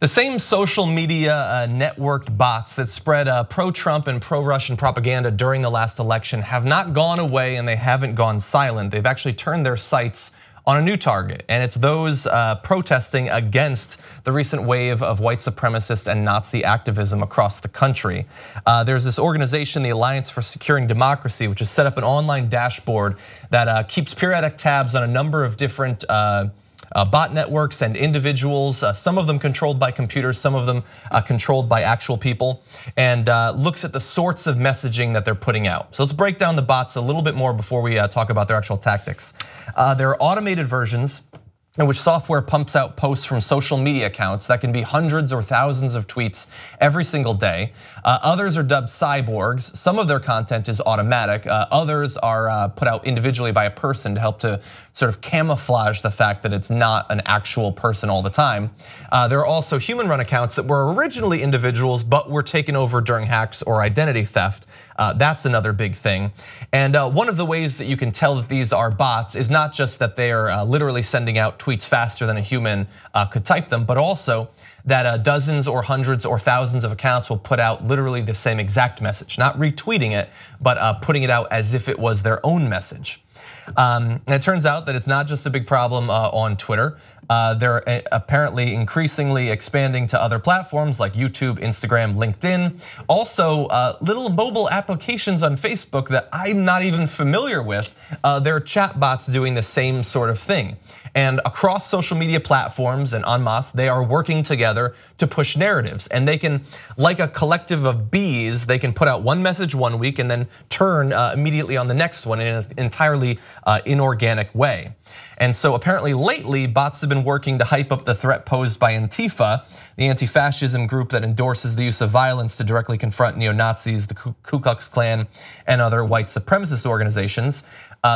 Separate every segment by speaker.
Speaker 1: The same social media networked bots that spread pro-Trump and pro-Russian propaganda during the last election have not gone away, and they haven't gone silent. They've actually turned their sights on a new target, and it's those protesting against the recent wave of white supremacist and Nazi activism across the country. There's this organization, the Alliance for Securing Democracy, which has set up an online dashboard that keeps periodic tabs on a number of different bot networks and individuals, some of them controlled by computers, some of them controlled by actual people, and looks at the sorts of messaging that they're putting out. So let's break down the bots a little bit more before we talk about their actual tactics. There are automated versions in which software pumps out posts from social media accounts that can be hundreds or thousands of tweets every single day. Others are dubbed cyborgs. Some of their content is automatic. Others are put out individually by a person to help to sort of camouflage the fact that it's not an actual person all the time. There are also human-run accounts that were originally individuals but were taken over during hacks or identity theft. That's another big thing. And one of the ways that you can tell that these are bots is not just that they are literally sending out tweets faster than a human could type them, but also that dozens or hundreds or thousands of accounts will put out literally the same exact message, not retweeting it, but putting it out as if it was their own message. And it turns out that it's not just a big problem on Twitter. They're apparently increasingly expanding to other platforms like YouTube, Instagram, LinkedIn. Also, little mobile applications on Facebook that I'm not even familiar with. There are chatbots doing the same sort of thing. And across social media platforms and en masse, they are working together to push narratives. And they can, like a collective of bees, they can put out one message one week and then turn immediately on the next one in an entirely inorganic way. And so apparently lately, bots have been working to hype up the threat posed by Antifa, the anti-fascism group that endorses the use of violence to directly confront neo-Nazis, the Ku Klux Klan, and other white supremacist organizations.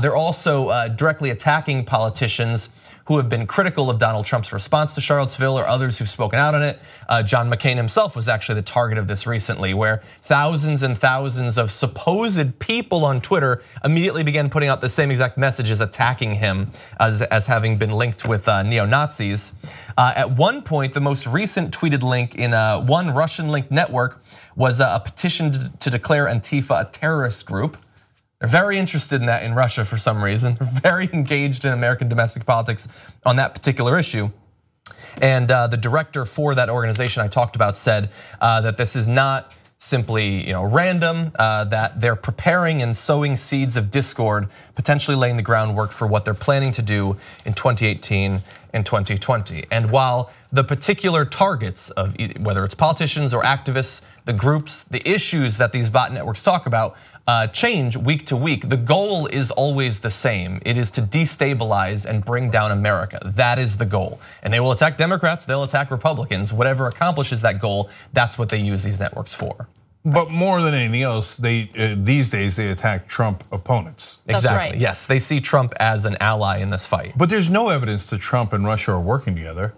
Speaker 1: They're also directly attacking politicians who have been critical of Donald Trump's response to Charlottesville, or others who've spoken out on it. John McCain himself was actually the target of this recently, where thousands and thousands of supposed people on Twitter immediately began putting out the same exact messages attacking him as having been linked with neo-Nazis. At one point, the most recent tweeted link in one Russian-linked network was a petition to declare Antifa a terrorist group. They're very interested in that in Russia for some reason. They're very engaged in American domestic politics on that particular issue. And the director for that organization I talked about said that this is not simply random, that they're preparing and sowing seeds of discord, potentially laying the groundwork for what they're planning to do in 2018 and 2020. And while the particular targets of whether it's politicians or activists, the groups, the issues that these bot networks talk about change week to week, the goal is always the same. It is to destabilize and bring down America. That is the goal. And they will attack Democrats, they'll attack Republicans. Whatever accomplishes that goal, that's what they use these networks for.
Speaker 2: But more than anything else, these days they attack Trump opponents.
Speaker 1: Exactly,
Speaker 3: that's right.
Speaker 1: Yes, they see Trump as an ally in this fight.
Speaker 2: But there's no evidence that Trump and Russia are working together,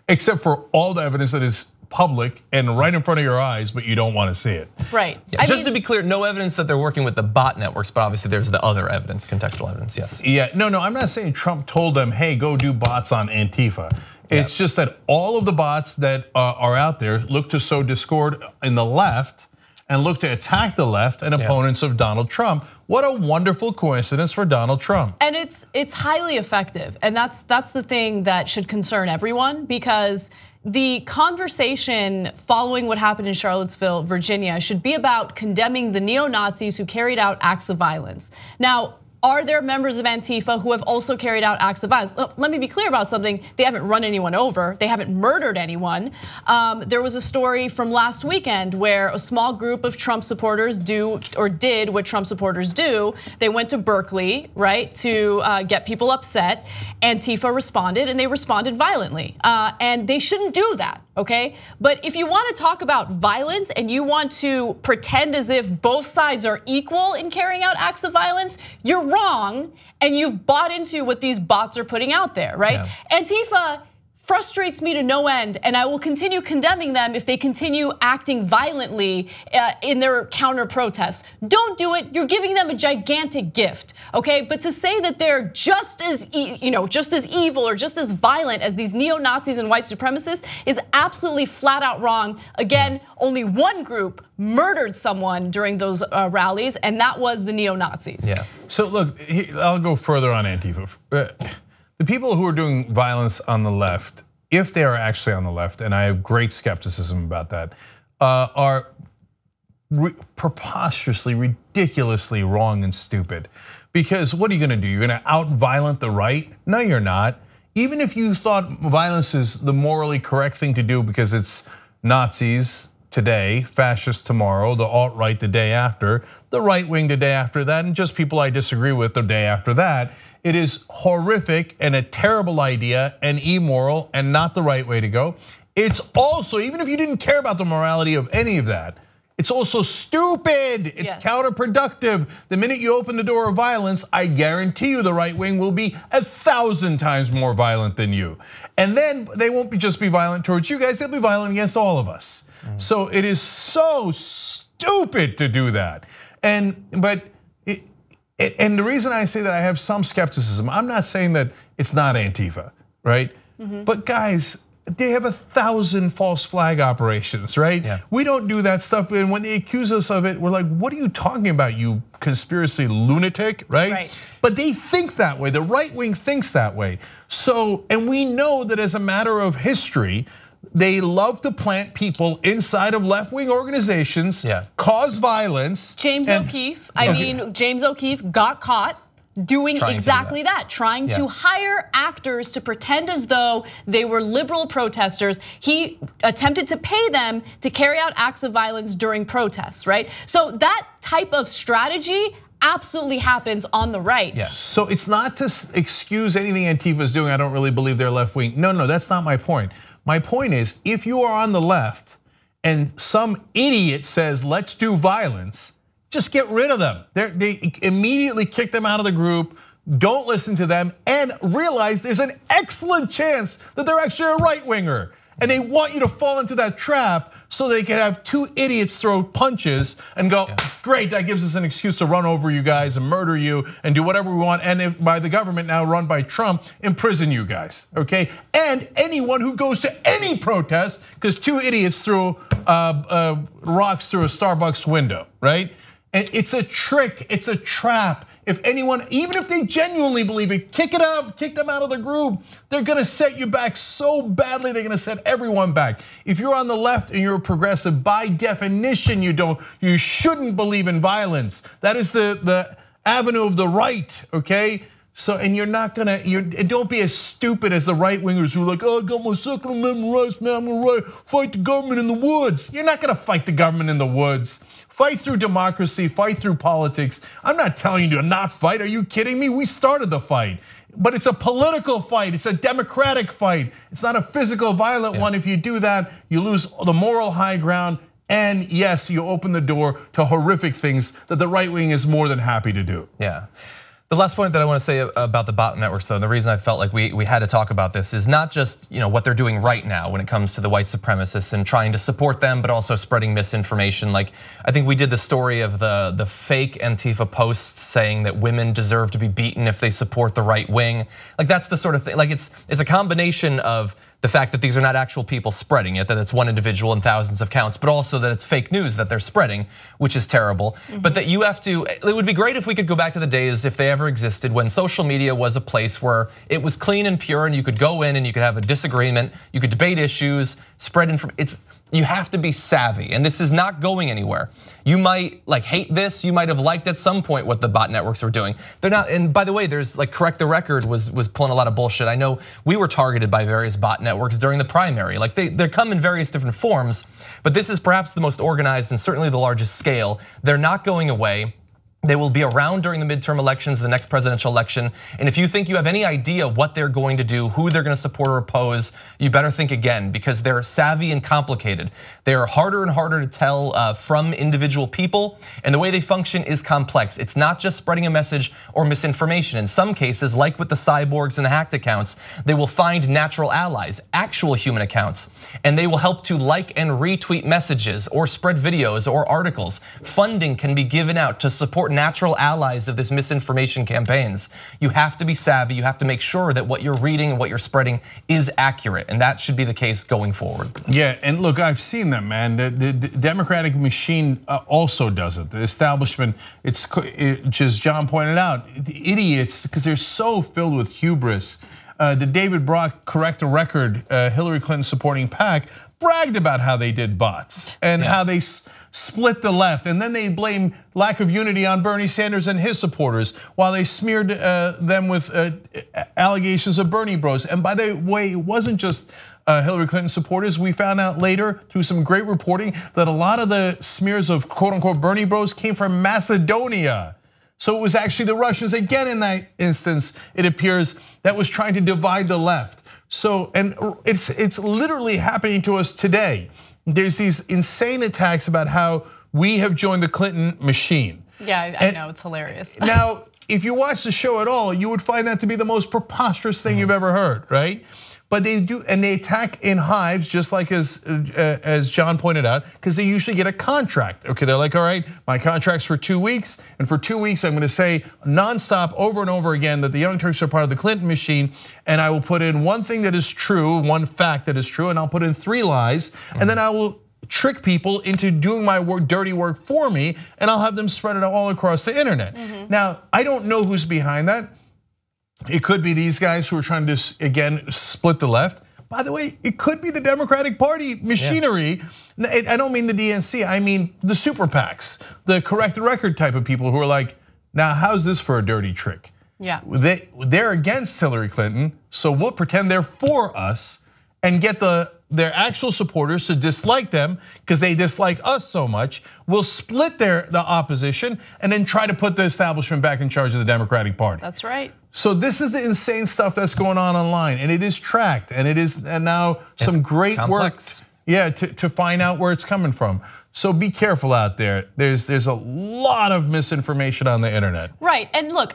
Speaker 2: except for all the evidence that is public and right in front of your eyes, but you don't want to see it.
Speaker 3: Right.
Speaker 1: Yeah, just to be clear, no evidence that they're working with the bot networks, but obviously there's the other evidence, contextual evidence, yes.
Speaker 2: Yeah, no, I'm not saying Trump told them, hey, go do bots on Antifa. It's just that all of the bots that are out there look to sow discord in the left and look to attack the left and opponents of Donald Trump. What a wonderful coincidence for Donald Trump.
Speaker 3: And it's highly effective, and that's the thing that should concern everyone, because the conversation following what happened in Charlottesville, Virginia, should be about condemning the neo-Nazis who carried out acts of violence. Now, are there members of Antifa who have also carried out acts of violence? Let me be clear about something. They haven't run anyone over. They haven't murdered anyone. There was a story from last weekend where a small group of Trump supporters did what Trump supporters do. They went to Berkeley, right, to get people upset. Antifa responded, and they responded violently. And they shouldn't do that, okay? But if you want to talk about violence and you want to pretend as if both sides are equal in carrying out acts of violence, you're wrong, and you've bought into what these bots are putting out there, right? Yeah. Antifa frustrates me to no end, and I will continue condemning them if they continue acting violently in their counter protests. Don't do it. You're giving them a gigantic gift, okay? But to say that they're just as just as evil or just as violent as these neo-Nazis and white supremacists is absolutely flat out wrong. Again, only one group murdered someone during those rallies, and that was the neo-Nazis.
Speaker 2: Yeah. So look, I'll go further on Antifa. The people who are doing violence on the left, if they are actually on the left, and I have great skepticism about that, are preposterously, ridiculously wrong and stupid. Because what are you gonna do? You're gonna out-violent the right? No, you're not. Even if you thought violence is the morally correct thing to do because it's Nazis today, fascists tomorrow, the alt-right the day after, the right wing the day after that, and just people I disagree with the day after that, it is horrific and a terrible idea and immoral and not the right way to go. It's also, even if you didn't care about the morality of any of that, it's also stupid. It's counterproductive. The minute you open the door of violence, I guarantee you the right wing will be 1,000 times more violent than you. And then they won't just be violent towards you guys, they'll be violent against all of us. So it is so stupid to do that. And the reason I say that I have some skepticism, I'm not saying that it's not Antifa, right? But guys, they have 1,000 false flag operations, right?
Speaker 1: Yeah.
Speaker 2: We don't do that stuff, and when they accuse us of it, we're like, what are you talking about, you conspiracy lunatic, right? But they think that way, the right wing thinks that way. So, and we know that as a matter of history, they love to plant people inside of left-wing organizations, cause violence.
Speaker 3: James O'Keefe, James O'Keefe got caught doing exactly that, trying to hire actors to pretend as though they were liberal protesters. He attempted to pay them to carry out acts of violence during protests, right? So that type of strategy absolutely happens on the right.
Speaker 2: So it's not to excuse anything Antifa is doing. I don't really believe they're left-wing. No, that's not my point. My point is, if you are on the left and some idiot says, let's do violence, just get rid of them. They immediately kick them out of the group, don't listen to them, and realize there's an excellent chance that they're actually a right-winger. And they want you to fall into that trap so they can have two idiots throw punches and go, great, that gives us an excuse to run over you guys and murder you and do whatever we want. And if by the government now run by Trump, imprison you guys, okay? And anyone who goes to any protest, because two idiots threw rocks through a Starbucks window, right? And it's a trick, it's a trap. If anyone, even if they genuinely believe it, kick it out, kick them out of the group. They're gonna set you back so badly, they're gonna set everyone back. If you're on the left and you're a progressive, by definition, you shouldn't believe in violence. That is the avenue of the right, okay? So, and you're not gonna, don't be as stupid as the right wingers who are like, oh, I got my Second Amendment rights, man, I'm gonna fight the government in the woods. You're not gonna fight the government in the woods. Fight through democracy, fight through politics. I'm not telling you to not fight, are you kidding me? We started the fight. But it's a political fight, it's a democratic fight. It's not a physical, violent one. If you do that, you lose the moral high ground. And yes, you open the door to horrific things that the right wing is more than happy to do.
Speaker 1: The last point that I want to say about the bot networks, though, and the reason I felt like we had to talk about this is not just what they're doing right now when it comes to the white supremacists and trying to support them, but also spreading misinformation. Like, I think we did the story of the fake Antifa posts saying that women deserve to be beaten if they support the right wing. Like, that's the sort of thing. Like, it's a combination of the fact that these are not actual people spreading it, that it's one individual in thousands of accounts, but also that it's fake news that they're spreading, which is terrible. But that you have to, it would be great if we could go back to the days, if they ever existed, when social media was a place where it was clean and pure and you could go in and you could have a disagreement, you could debate issues, spread information. You have to be savvy, and this is not going anywhere. You might hate this, you might have liked at some point what the bot networks were doing. They're not, and by the way, there's Correct the Record was pulling a lot of bullshit. I know we were targeted by various bot networks during the primary. Like they come in various different forms, but this is perhaps the most organized and certainly the largest scale. They're not going away. They will be around during the midterm elections, the next presidential election. And if you think you have any idea what they're going to do, who they're going to support or oppose, you better think again, because they're savvy and complicated. They are harder and harder to tell from individual people, and the way they function is complex. It's not just spreading a message or misinformation. In some cases, like with the cyborgs and the hacked accounts, they will find natural allies, actual human accounts, and they will help to like and retweet messages or spread videos or articles. Funding can be given out to support natural allies of this misinformation campaigns. You have to be savvy. You have to make sure that what you're reading and what you're spreading is accurate, and that should be the case going forward.
Speaker 2: Yeah, and look, I've seen them, man. The Democratic machine also does it. The establishment, it's just John pointed out, the idiots, because they're so filled with hubris. The David Brock Correct a Record Hillary Clinton supporting PAC bragged about how they did bots and how they split the left, and then they blame lack of unity on Bernie Sanders and his supporters while they smeared them with allegations of Bernie bros. And by the way, it wasn't just Hillary Clinton supporters. We found out later through some great reporting that a lot of the smears of quote unquote Bernie bros came from Macedonia. So it was actually the Russians, again in that instance, it appears, that was trying to divide the left. So, and it's literally happening to us today. There's these insane attacks about how we have joined the Clinton machine.
Speaker 3: Yeah, I know, it's hilarious.
Speaker 2: Now, if you watch the show at all, you would find that to be the most preposterous thing you've ever heard, right? But they do, and they attack in hives, just like as John pointed out, because they usually get a contract. Okay, they're like, all right, my contract's for 2 weeks, and for 2 weeks I'm gonna say nonstop over and over again that the Young Turks are part of the Clinton machine, and I will put in one thing that is true, one fact that is true, and I'll put in 3 lies, and then I will trick people into doing my dirty work for me, and I'll have them spread it all across the internet. Now, I don't know who's behind that. It could be these guys who are trying to, again, split the left. By the way, it could be the Democratic Party machinery. I don't mean the DNC, I mean the super PACs, the Correct the Record type of people who are like, now how's this for a dirty trick?
Speaker 3: Yeah.
Speaker 2: They're against Hillary Clinton, so we'll pretend they're for us and get their actual supporters to dislike them because they dislike us so much. We'll split the opposition and then try to put the establishment back in charge of the Democratic Party.
Speaker 3: That's right.
Speaker 2: So this is the insane stuff that's going on online, and it is tracked, and it is now some great work, to find out where it's coming from. So be careful out there. There's a lot of misinformation on the internet.
Speaker 3: Right, and look,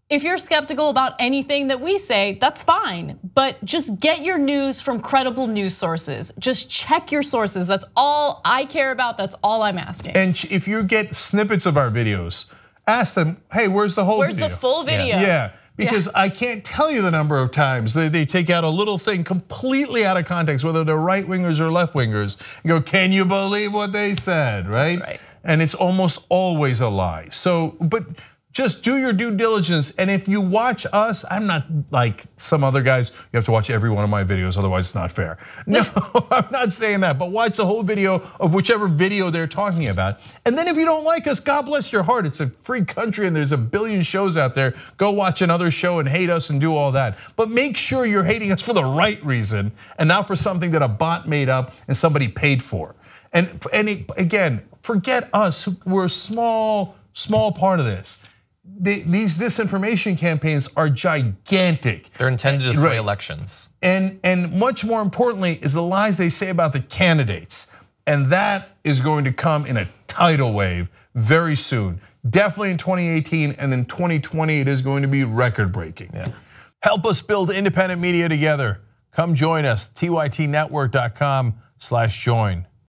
Speaker 3: if you're skeptical about anything that we say, that's fine, but just get your news from credible news sources. Just check your sources. That's all I care about. That's all I'm asking.
Speaker 2: And if you get snippets of our videos, ask them, hey, where's the whole video?
Speaker 3: Where's the full video?
Speaker 2: Yeah. Because I can't tell you the number of times they take out a little thing completely out of context, whether they're right wingers or left wingers. You go, can you believe what they said, right?
Speaker 3: That's right.
Speaker 2: And it's almost always a lie. So, but just do your due diligence. And if you watch us, I'm not like some other guys, you have to watch every one of my videos, otherwise it's not fair. No, I'm not saying that, but watch the whole video of whichever video they're talking about. And then if you don't like us, God bless your heart. It's a free country and there's a billion shows out there. Go watch another show and hate us and do all that. But make sure you're hating us for the right reason and not for something that a bot made up and somebody paid for. And again, forget us, we're a small part of this. These disinformation campaigns are gigantic.
Speaker 1: They're intended to sway elections.
Speaker 2: And much more importantly is the lies they say about the candidates. And that is going to come in a tidal wave very soon. Definitely in 2018, and then 2020 it is going to be record breaking. Help us build independent media together. Come join us, tytnetwork.com/join.